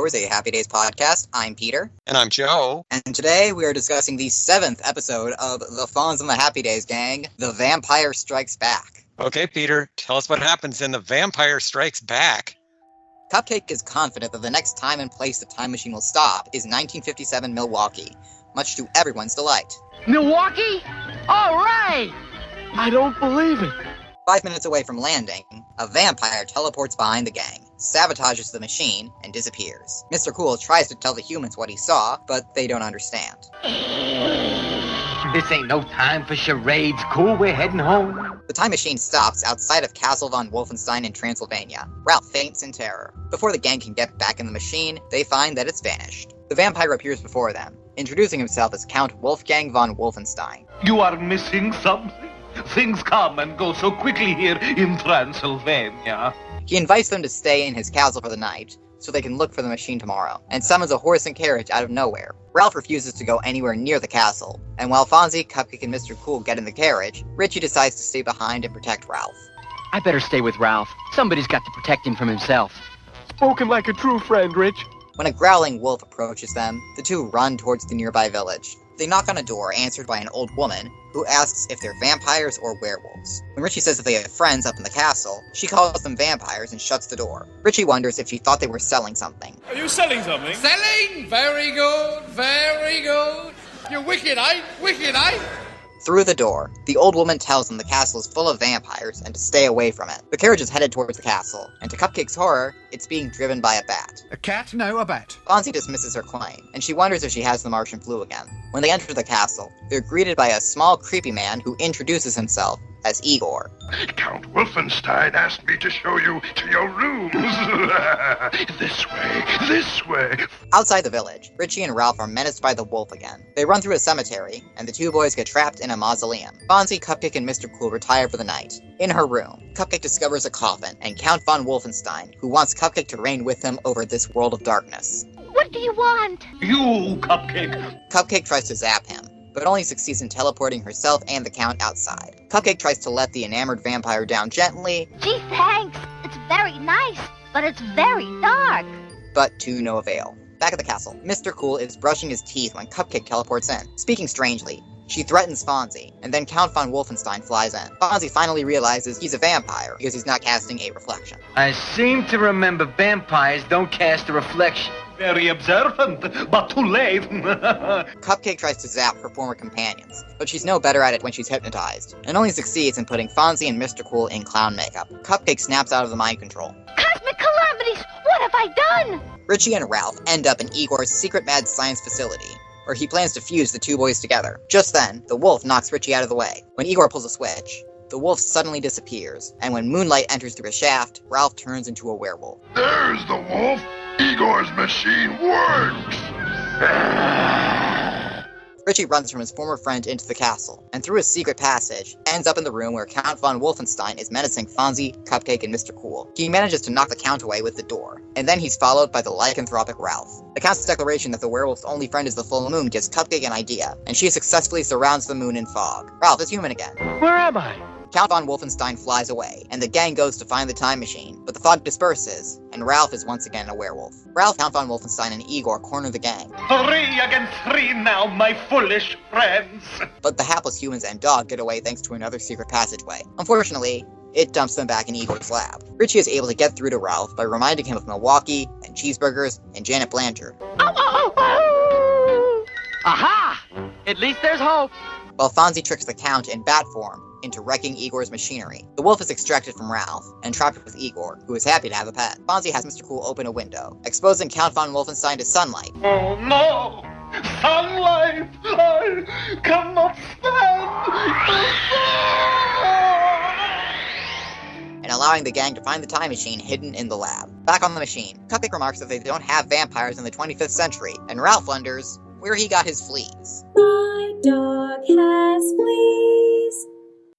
Hours, a Happy Days podcast. I'm Peter. And I'm Joe. And today we are discussing the 7th episode of the Fonzie and the Happy Days gang, The Vampire Strikes Back. Okay, Peter, tell us what happens in The Vampire Strikes Back. Cupcake is confident that the next time and place the time machine will stop is 1957 Milwaukee, much to everyone's delight. Milwaukee? All right! I don't believe it. 5 minutes away from landing, a vampire teleports behind the gang, sabotages the machine, and disappears. Mr. Cool tries to tell the humans what he saw, but they don't understand. This ain't no time for charades. Cool, we're heading home. The time machine stops outside of Castle von Wolfenstein in Transylvania. Ralph faints in terror. Before the gang can get back in the machine, they find that it's vanished. The vampire appears before them, introducing himself as Count Wolfgang von Wolfenstein. You are missing something. Things come and go so quickly here in Transylvania. He invites them to stay in his castle for the night, so they can look for the machine tomorrow, and summons a horse and carriage out of nowhere. Ralph refuses to go anywhere near the castle, and while Fonzie, Cupcake, and Mr. Cool get in the carriage, Richie decides to stay behind and protect Ralph. I better stay with Ralph. Somebody's got to protect him from himself. Spoken like a true friend, Rich. When a growling wolf approaches them, the two run towards the nearby village. They knock on a door answered by an old woman, who asks if they're vampires or werewolves. When Richie says that they have friends up in the castle, she calls them vampires and shuts the door. Richie wonders if she thought they were selling something. Are you selling something? Selling? Very good, very good. You're wicked, eh? Wicked, eh? Through the door, the old woman tells them the castle is full of vampires and to stay away from it. The carriage is headed towards the castle, and to Cupcake's horror, it's being driven by a bat. A cat? No, a bat. Fonzie dismisses her claim, and she wonders if she has the Martian flu again. When they enter the castle, they're greeted by a small, creepy man who introduces himself as Igor. Count Wolfenstein asked me to show you to your rooms. This way. Outside the village, Richie and Ralph are menaced by the wolf again. They run through a cemetery, and the two boys get trapped in a mausoleum. Fonzie, Cupcake, and Mr. Cool retire for the night. In her room, Cupcake discovers a coffin, and Count von Wolfenstein, who wants Cupcake to reign with him over this world of darkness. What do you want? You, Cupcake. Cupcake tries to zap him, but only succeeds in teleporting herself and the Count outside. Cupcake tries to let the enamored vampire down gently. Gee, thanks. It's very nice, but it's very dark. But to no avail. Back at the castle, Mr. Cool is brushing his teeth when Cupcake teleports in. Speaking strangely, she threatens Fonzie, and then Count von Wolfenstein flies in. Fonzie finally realizes he's a vampire because he's not casting a reflection. I seem to remember vampires don't cast a reflection. Very observant, but too late. Cupcake tries to zap her former companions, but she's no better at it when she's hypnotized, and only succeeds in putting Fonzie and Mr. Cool in clown makeup. Cupcake snaps out of the mind control. Cosmic calamities! What have I done? Richie and Ralph end up in Igor's secret mad science facility, where he plans to fuse the two boys together. Just then, the wolf knocks Richie out of the way. When Igor pulls a switch, the wolf suddenly disappears, and when moonlight enters through a shaft, Ralph turns into a werewolf. There's the wolf. Igor's machine works. Richie runs from his former friend into the castle, and through a secret passage, ends up in the room where Count von Wolfenstein is menacing Fonzie, Cupcake, and Mr. Cool. He manages to knock the Count away with the door, and then he's followed by the lycanthropic Ralph. The Count's declaration that the werewolf's only friend is the full moon gives Cupcake an idea, and she successfully surrounds the moon in fog. Ralph is human again. Where am I? Count von Wolfenstein flies away, and the gang goes to find the time machine, but the fog disperses, and Ralph is once again a werewolf. Ralph, Count von Wolfenstein, and Igor corner the gang. 3 against 3 now, my foolish friends. But the hapless humans and dog get away thanks to another secret passageway. Unfortunately, it dumps them back in Igor's lab. Richie is able to get through to Ralph by reminding him of Milwaukee, and cheeseburgers, and Janet Blanchard. Aha! At least there's hope. While Fonzie tricks the Count in bat form into wrecking Igor's machinery. The wolf is extracted from Ralph, and trapped with Igor, who is happy to have a pet. Fonzie has Mr. Cool open a window, exposing Count von Wolfenstein to sunlight. Oh no! Sunlight! I cannot stand! And allowing the gang to find the time machine hidden in the lab. Back on the machine, Cupcake remarks that they don't have vampires in the 25th century, and Ralph wonders where he got his fleas. My dog has fleas.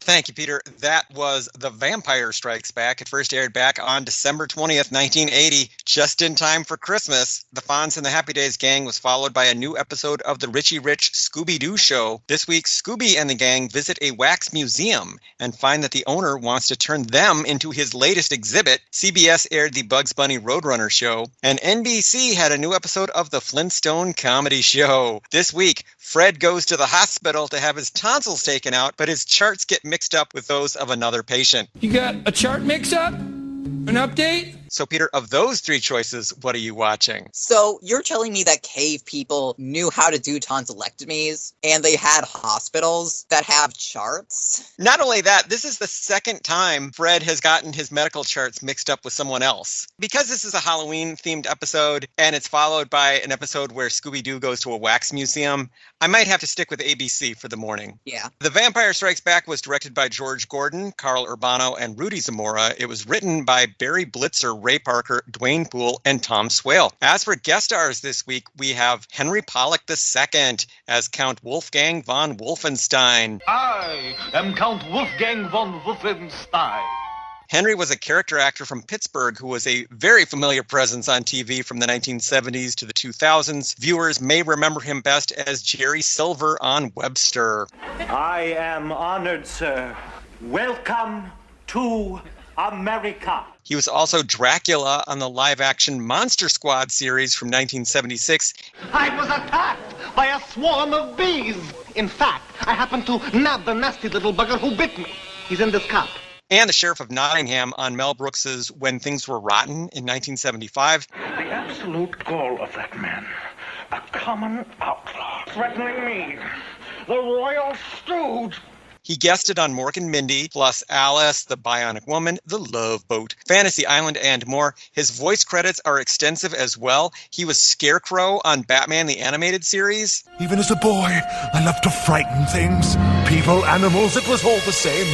Thank you, Peter. That was The Vampire Strikes Back. It first aired back on December 20th, 1980, just in time for Christmas. The Fonz and the Happy Days gang was followed by a new episode of the Richie Rich Scooby-Doo show. This week, Scooby and the gang visit a wax museum and find that the owner wants to turn them into his latest exhibit. CBS aired the Bugs Bunny Roadrunner show, and NBC had a new episode of the Flintstone Comedy Show. This week, Fred goes to the hospital to have his tonsils taken out, but his charts get mixed up with those of another patient. You got a chart mix-up? An update? So, Peter, of those three choices, what are you watching? So, you're telling me that cave people knew how to do tonsillectomies, and they had hospitals that have charts? Not only that, this is the second time Fred has gotten his medical charts mixed up with someone else. Because this is a Halloween-themed episode, and it's followed by an episode where Scooby-Doo goes to a wax museum, I might have to stick with ABC for the morning. Yeah. The Vampire Strikes Back was directed by George Gordon, Carl Urbano, and Rudy Zamora. It was written by Barry Blitzer, Ray Parker, Dwayne Poole, and Tom Swale. As for guest stars this week, we have Henry Pollock II as Count Wolfgang von Wolfenstein. I am Count Wolfgang von Wolfenstein. Henry was a character actor from Pittsburgh who was a very familiar presence on TV from the 1970s to the 2000s. Viewers may remember him best as Jerry Silver on Webster. I am honored, sir. Welcome to America. He was also Dracula on the live-action Monster Squad series from 1976. I was attacked by a swarm of bees. In fact, I happened to nab the nasty little bugger who bit me. He's in this cup. And the Sheriff of Nottingham on Mel Brooks's When Things Were Rotten in 1975. The absolute gall of that man. A common outlaw threatening me. The Royal Stooge. He guested on Mork and Mindy, plus Alice, The Bionic Woman, The Love Boat, Fantasy Island, and more. His voice credits are extensive as well. He was Scarecrow on Batman the Animated Series. Even as a boy, I loved to frighten things. People, animals, it was all the same.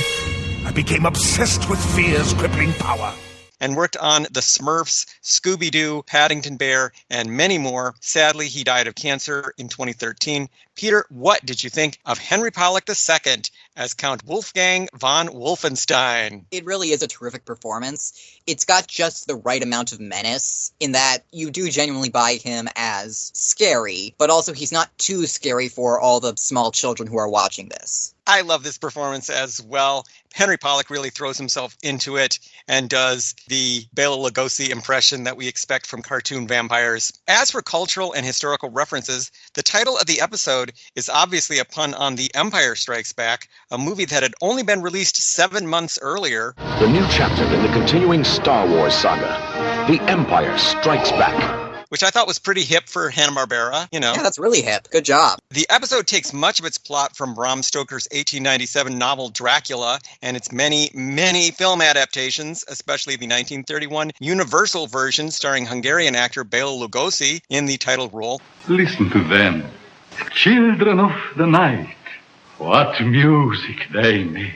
I became obsessed with fear's crippling power. And worked on The Smurfs, Scooby-Doo, Paddington Bear, and many more. Sadly, he died of cancer in 2013. Peter, what did you think of Henry Pollock II as Count Wolfgang von Wolfenstein? It really is a terrific performance. It's got just the right amount of menace in that you do genuinely buy him as scary, but also he's not too scary for all the small children who are watching this. I love this performance as well. Henry Pollock really throws himself into it and does the Bela Lugosi impression that we expect from cartoon vampires. As for cultural and historical references, the title of the episode is obviously a pun on The Empire Strikes Back, a movie that had only been released 7 months earlier. The new chapter in the continuing Star Wars saga, The Empire Strikes Back. Which I thought was pretty hip for Hanna-Barbera, you know. Yeah, that's really hip. Good job. The episode takes much of its plot from Bram Stoker's 1897 novel Dracula and its many, many film adaptations, especially the 1931 Universal version starring Hungarian actor Bela Lugosi in the title role. Listen to them. Children of the night. What music they make.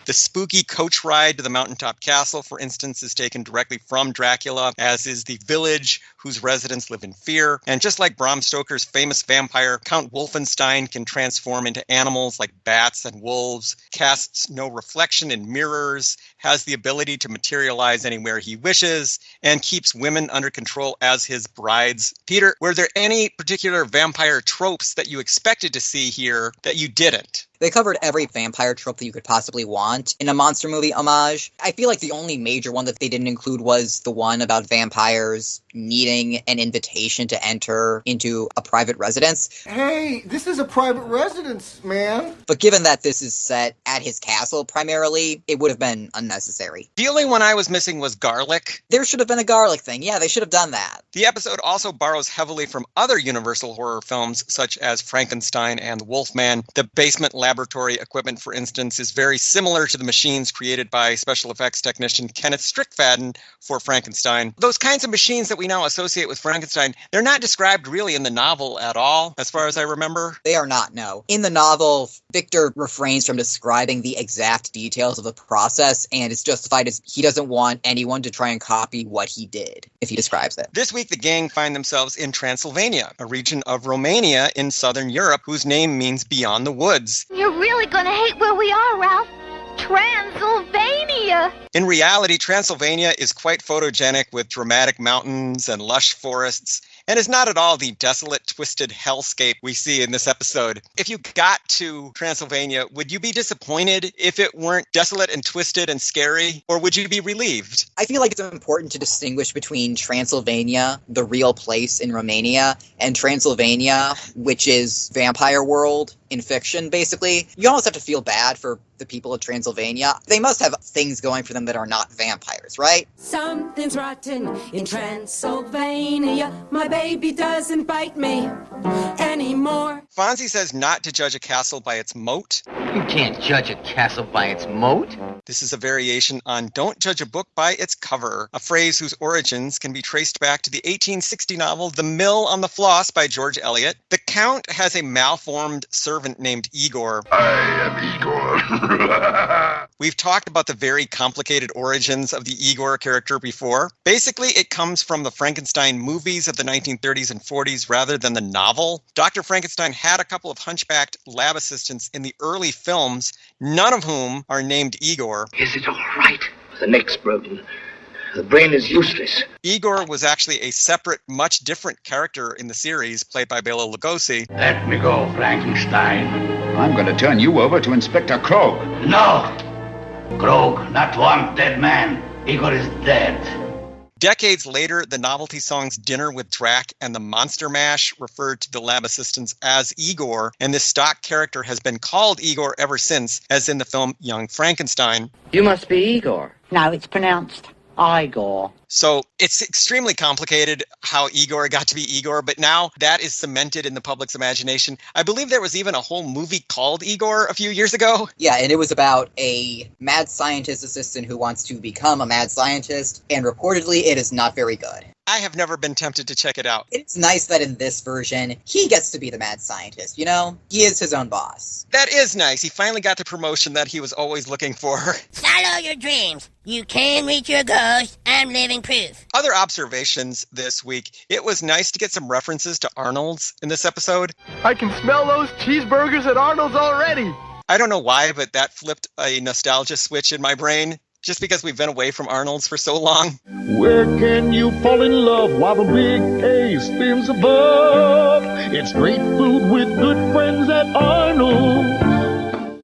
The spooky coach ride to the mountaintop castle, for instance, is taken directly from Dracula, as is the village whose residents live in fear. And just like Bram Stoker's famous vampire, Count Wolfenstein can transform into animals like bats and wolves, casts no reflection in mirrors, has the ability to materialize anywhere he wishes, and keeps women under control as his brides. Peter, were there any particular vampire tropes that you expected to see here that you didn't? They covered every vampire trope that you could possibly want in a monster movie homage. I feel like the only major one that they didn't include was the one about vampires needing an invitation to enter into a private residence. Hey, this is a private residence, man. But given that this is set at his castle primarily, it would have been unnecessary. The only one I was missing was garlic. There should have been a garlic thing. Yeah, they should have done that. The episode also borrows heavily from other Universal horror films, such as Frankenstein and the Wolfman. The basement laboratory equipment, for instance, is very similar to the machines created by special effects technician Kenneth Strickfaden for Frankenstein. Those kinds of machines that we now associate with Frankenstein, they're not described really in the novel at all, as far as I remember. They are not, no. In the novel, Victor refrains from describing the exact details of the process, and it's justified as he doesn't want anyone to try and copy what he did, if he describes it. This week, the gang find themselves in Transylvania, a region of Romania in southern Europe, whose name means beyond the woods. You're really gonna hate where we are, Ralph. Transylvania! In reality, Transylvania is quite photogenic with dramatic mountains and lush forests, and is not at all the desolate, twisted hellscape we see in this episode. If you got to Transylvania, would you be disappointed if it weren't desolate and twisted and scary, or would you be relieved? I feel like it's important to distinguish between Transylvania, the real place in Romania, and Transylvania, which is vampire world in fiction, basically. You almost have to feel bad for the people of Transylvania. They must have things going for them that are not vampires, right? Something's rotten in Transylvania. My baby doesn't bite me anymore. Fonzie says not to judge a castle by its moat. You can't judge a castle by its moat. This is a variation on don't judge a book by its cover, a phrase whose origins can be traced back to the 1860 novel The Mill on the Floss by George Eliot. The Count has a malformed servant named Igor. I am Igor. We've talked about the very complicated origins of the Igor character before. Basically, it comes from the Frankenstein movies of the 1930s and 40s rather than the novel. Dr. Frankenstein had a couple of hunchbacked lab assistants in the early films, none of whom are named Igor. Is it all right? The neck's broken. The brain is useless. Igor was actually a separate, much different character in the series, played by Bela Lugosi. Let me go, Frankenstein. I'm going to turn you over to Inspector Krog. No! Krog, not one dead man. Igor is dead. Decades later, the novelty songs Dinner with Drac and The Monster Mash referred to the lab assistants as Igor, and this stock character has been called Igor ever since, as in the film Young Frankenstein. You must be Igor. No, it's pronounced Igor. So it's extremely complicated how Igor got to be Igor, but now that is cemented in the public's imagination. I believe there was even a whole movie called Igor a few years ago. Yeah, and it was about a mad scientist assistant who wants to become a mad scientist, and reportedly it is not very good. I have never been tempted to check it out. It's nice that in this version, he gets to be the mad scientist, you know? He is his own boss. That is nice. He finally got the promotion that he was always looking for. Follow your dreams. You can reach your goals. I'm living proof. Other observations this week. It was nice to get some references to Arnold's in this episode. I can smell those cheeseburgers at Arnold's already. I don't know why, but that flipped a nostalgia switch in my brain. Just because we've been away from Arnold's for so long. Where can you fall in love while the big A spins above? It's great food with good friends at Arnold.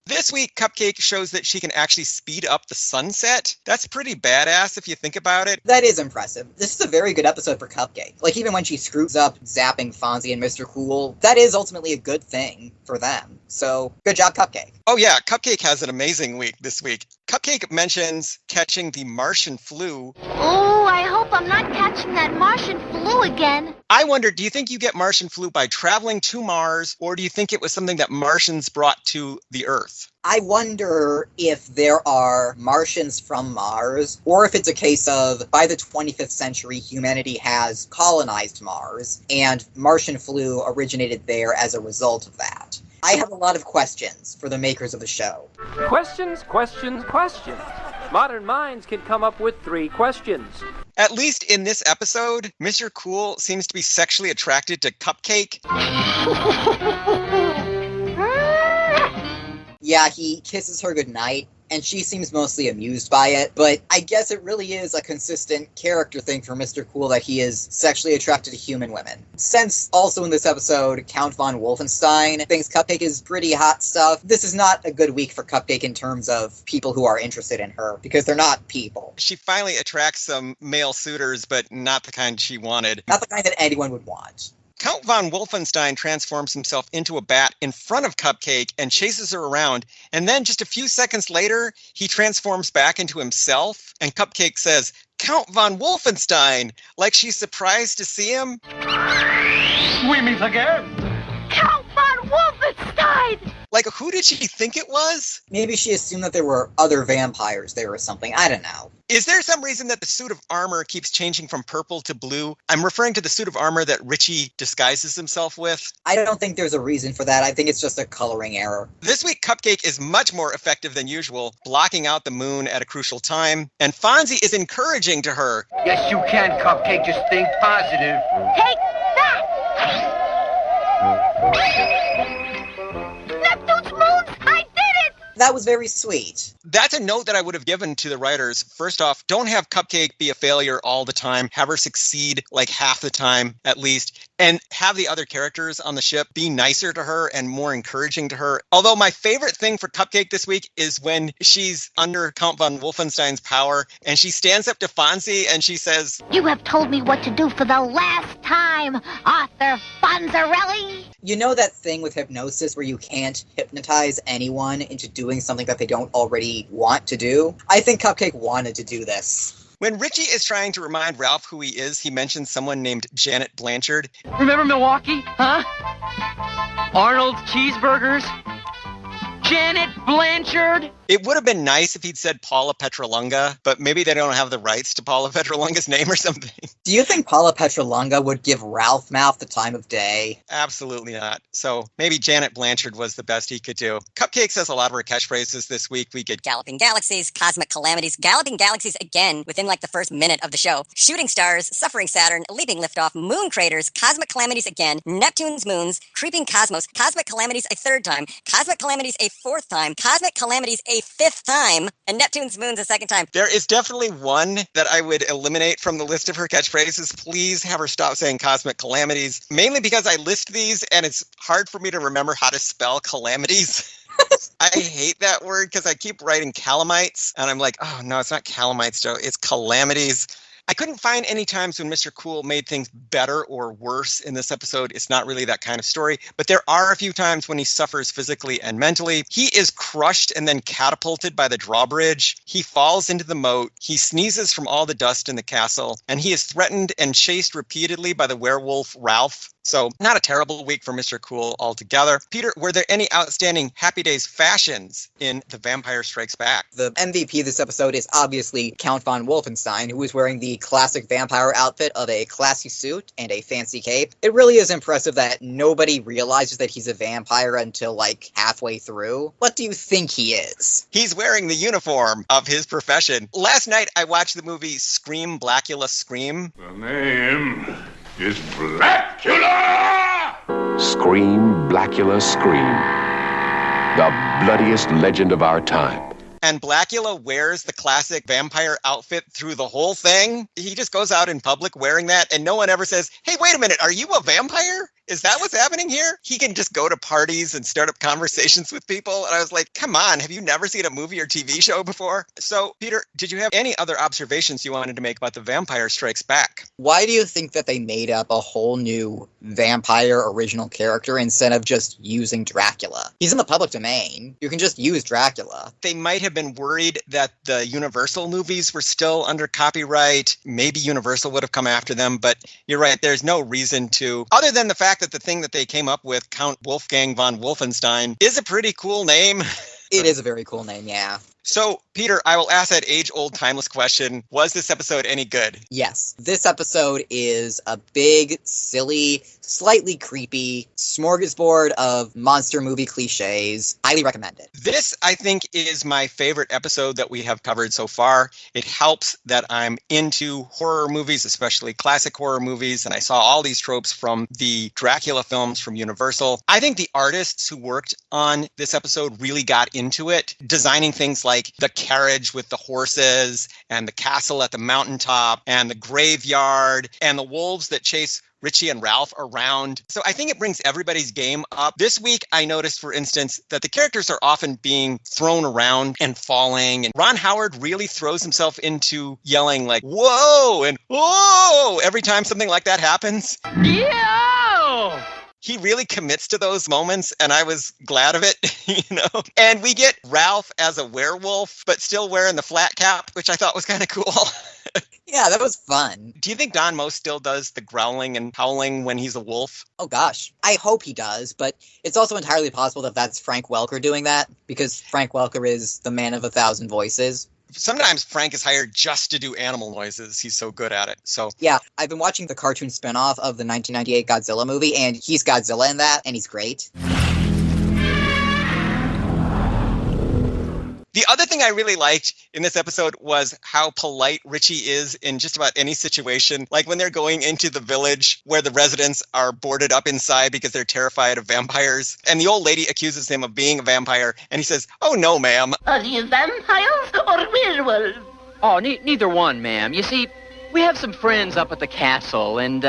This week, Cupcake shows that she can actually speed up the sunset. That's pretty badass if you think about it. That is impressive. This is a very good episode for Cupcake. Like, even when she screws up zapping Fonzie and Mr. Cool, that is ultimately a good thing for them. So, good job, Cupcake. Oh yeah, Cupcake has an amazing week this week. Cupcake mentions catching the Martian flu. Oh, I hope I'm not catching that Martian flu again. I wonder, do you think you get Martian flu by traveling to Mars, or do you think it was something that Martians brought to the Earth? I wonder if there are Martians from Mars, or if it's a case of, by the 25th century, humanity has colonized Mars, and Martian flu originated there as a result of that. I have a lot of questions for the makers of the show. Questions, questions, questions. Modern minds can come up with 3 questions. At least in this episode, Mr. Cool seems to be sexually attracted to Cupcake. Yeah, he kisses her goodnight, and she seems mostly amused by it, but I guess it really is a consistent character thing for Mr. Cool that he is sexually attracted to human women. Since also in this episode, Count von Wolfenstein thinks Cupcake is pretty hot stuff, this is not a good week for Cupcake in terms of people who are interested in her, because they're not people. She finally attracts some male suitors, but not the kind she wanted. Not the kind that anyone would want. Count von Wolfenstein transforms himself into a bat in front of Cupcake and chases her around, and then just a few seconds later, he transforms back into himself, and Cupcake says, "Count von Wolfenstein," like she's surprised to see him. We meet again. Count von Wolfenstein! Like, who did she think it was? Maybe she assumed that there were other vampires there or something. I don't know. Is there some reason that the suit of armor keeps changing from purple to blue? I'm referring to the suit of armor that Richie disguises himself with. I don't think there's a reason for that. I think it's just a coloring error. This week, Cupcake is much more effective than usual, blocking out the moon at a crucial time, and Fonzie is encouraging to her. Yes, you can, Cupcake. Just think positive. Take that! Neptune's moons! I did it! That was very sweet. That's a note that I would have given to the writers. First off, don't have Cupcake be a failure all the time. Have her succeed like half the time at least. And have the other characters on the ship be nicer to her and more encouraging to her. Although my favorite thing for Cupcake this week is when she's under Count von Wolfenstein's power and she stands up to Fonzie and she says, "You have told me what to do for the last time, Arthur Fonzarelli." You know that thing with hypnosis where you can't hypnotize anyone into doing something that they don't already want to do? I think Cupcake wanted to do this. When Richie is trying to remind Ralph who he is, he mentions someone named Janet Blanchard. Remember Milwaukee, huh? Arnold's Cheeseburgers? Janet Blanchard? It would have been nice if he'd said Paula Petrolunga, but maybe they don't have the rights to Paula Petrolunga's name or something. Do you think Paula Petrolunga would give Ralph Mouth the time of day? Absolutely not. So maybe Janet Blanchard was the best he could do. Cupcake says a lot of her catchphrases this week. We get Galloping Galaxies, Cosmic Calamities, Galloping Galaxies again within like the first minute of the show. Shooting Stars, Suffering Saturn, Leaping Liftoff, Moon Craters, Cosmic Calamities again, Neptune's Moons, Creeping Cosmos, Cosmic Calamities a third time, Cosmic Calamities a fourth time, Cosmic Calamities a fifth time, and Neptune's Moons a second time. There is definitely one that I would eliminate from the list of her catchphrases. Please have her stop saying Cosmic Calamities, mainly because I list these and it's hard for me to remember how to spell calamities. I hate that word because I keep writing calamites and I'm like, oh no, it's not calamites, Joe, it's calamities. I couldn't find any times when Mr. Cool made things better or worse in this episode. It's not really that kind of story, but there are a few times when he suffers physically and mentally. He is crushed and then catapulted by the drawbridge. He falls into the moat. He sneezes from all the dust in the castle, and he is threatened and chased repeatedly by the werewolf Ralph. So not a terrible week for Mr. Cool altogether. Peter, were there any outstanding Happy Days fashions in The Vampire Strikes Back? The MVP this episode is obviously Count von Wolfenstein, who is wearing the classic vampire outfit of a classy suit and a fancy cape. It really is impressive that nobody realizes that he's a vampire until like halfway through. What do you think he is? He's wearing the uniform of his profession. Last night I watched the movie Scream, Blacula, Scream. The name is Dracula! Scream, Blacula, Scream. The bloodiest legend of our time. And Blacula wears the classic vampire outfit through the whole thing. He just goes out in public wearing that, and no one ever says, hey, wait a minute, are you a vampire? Is that what's happening here? He can just go to parties and start up conversations with people. And I was like, come on, have you never seen a movie or TV show before? So, Peter, did you have any other observations you wanted to make about The Vampire Strikes Back? Why do you think that they made up a whole new vampire original character instead of just using Dracula? He's in the public domain. You can just use Dracula. They might have been worried that the Universal movies were still under copyright. Maybe Universal would have come after them, but you're right, there's no reason to, other than the fact that the thing that they came up with, Count Wolfgang von Wolfenstein, is a pretty cool name. It is a very cool name, yeah. So, Peter, I will ask that age-old, timeless question. Was this episode any good? Yes. This episode is a big, silly, slightly creepy smorgasbord of monster movie cliches. Highly recommend it. This, I think, is my favorite episode that we have covered so far. It helps that I'm into horror movies, especially classic horror movies, and I saw all these tropes from the Dracula films from Universal. I think the artists who worked on this episode really got into it, designing things like the carriage with the horses and the castle at the mountaintop and the graveyard and the wolves that chase Richie and Ralph around. So I think it brings everybody's game up. This week, I noticed, for instance, that the characters are often being thrown around and falling. And Ron Howard really throws himself into yelling like, whoa, and whoa, every time something like that happens. Yeah! He really commits to those moments, and I was glad of it, you know? And we get Ralph as a werewolf, but still wearing the flat cap, which I thought was kind of cool. Yeah, that was fun. Do you think Don Moe still does the growling and howling when he's a wolf? Oh gosh, I hope he does, but it's also entirely possible that that's Frank Welker doing that, because Frank Welker is the man of 1,000 voices. Sometimes Frank is hired just to do animal noises. He's so good at it. So yeah, I've been watching the cartoon spinoff of the 1998 Godzilla movie, and he's Godzilla in that, and he's great. The other thing I really liked in this episode was how polite Richie is in just about any situation. Like when they're going into the village where the residents are boarded up inside because they're terrified of vampires. And the old lady accuses him of being a vampire. And he says, "Oh, no, ma'am." Are you vampires or werewolves? Oh, neither one, ma'am. You see, we have some friends up at the castle, and,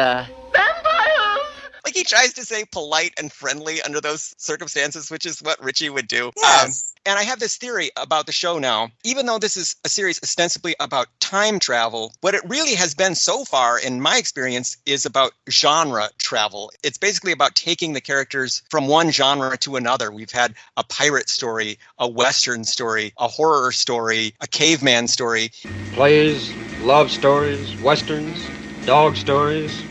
Like he tries to say polite and friendly under those circumstances, which is what Richie would do. Yes. And I have this theory about the show now. Even though this is a series ostensibly about time travel, what it really has been so far, in my experience, is about genre travel. It's basically about taking the characters from one genre to another. We've had a pirate story, a Western story, a horror story, a caveman story. Plays, love stories, Westerns, dog stories.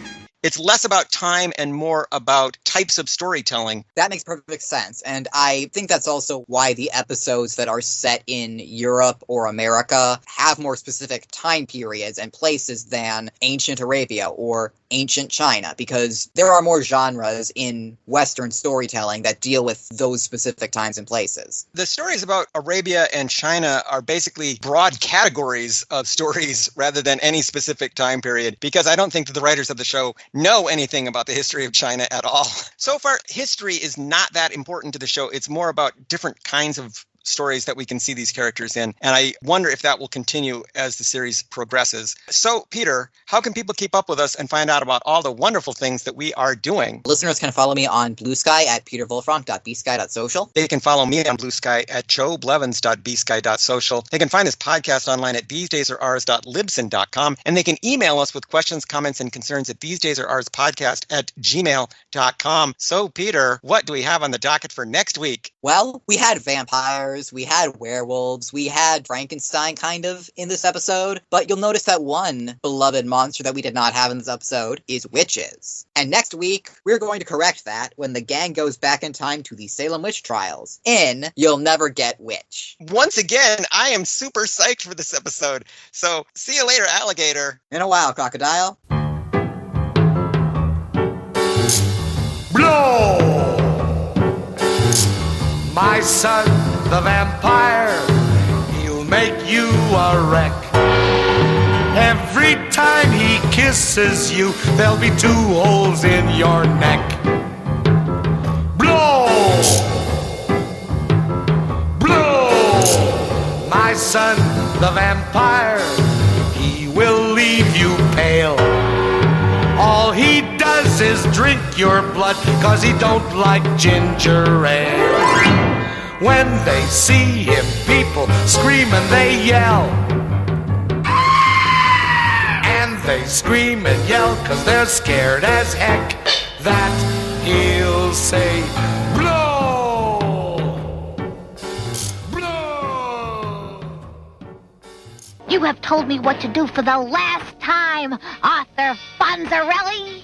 It's less about time and more about types of storytelling. That makes perfect sense. And I think that's also why the episodes that are set in Europe or America have more specific time periods and places than ancient Arabia or ancient China, because there are more genres in Western storytelling that deal with those specific times and places. The stories about Arabia and China are basically broad categories of stories rather than any specific time period, because I don't think that the writers of the show know anything about the history of China at all. So far, history is not that important to the show. It's more about different kinds of stories that we can see these characters in. And I wonder if that will continue as the series progresses. So, Peter, how can people keep up with us and find out about all the wonderful things that we are doing? Listeners can follow me on Blue Sky at peterwolfrank.bsky.social. They can follow me on Blue Sky at joeblevins.bsky.social. They can find this podcast online at thesedaysaroours.libsyn.com. And they can email us with questions, comments, and concerns at thesedaysaroourspodcast@gmail.com. So, Peter, what do we have on the docket for next week? Well, we had vampires, we had werewolves, we had Frankenstein kind of in this episode, but you'll notice that one beloved monster that we did not have in this episode is witches. And next week, we're going to correct that when the gang goes back in time to the Salem witch trials in You'll Never Get Witch. Once again, I am super psyched for this episode. So, see you later, alligator. In a while, crocodile. Blow! My son, the vampire, he'll make you a wreck. Every time he kisses you, there'll be 2 holes in your neck. Blow! Blow! My son, the vampire, he will leave you pale. All he does is drink your blood, 'cause he don't like ginger ale. When they see him, people scream and they yell. And they scream and yell 'cause they're scared as heck that he'll say, blow! Blow! You have told me what to do for the last time, Arthur Fonzarelli.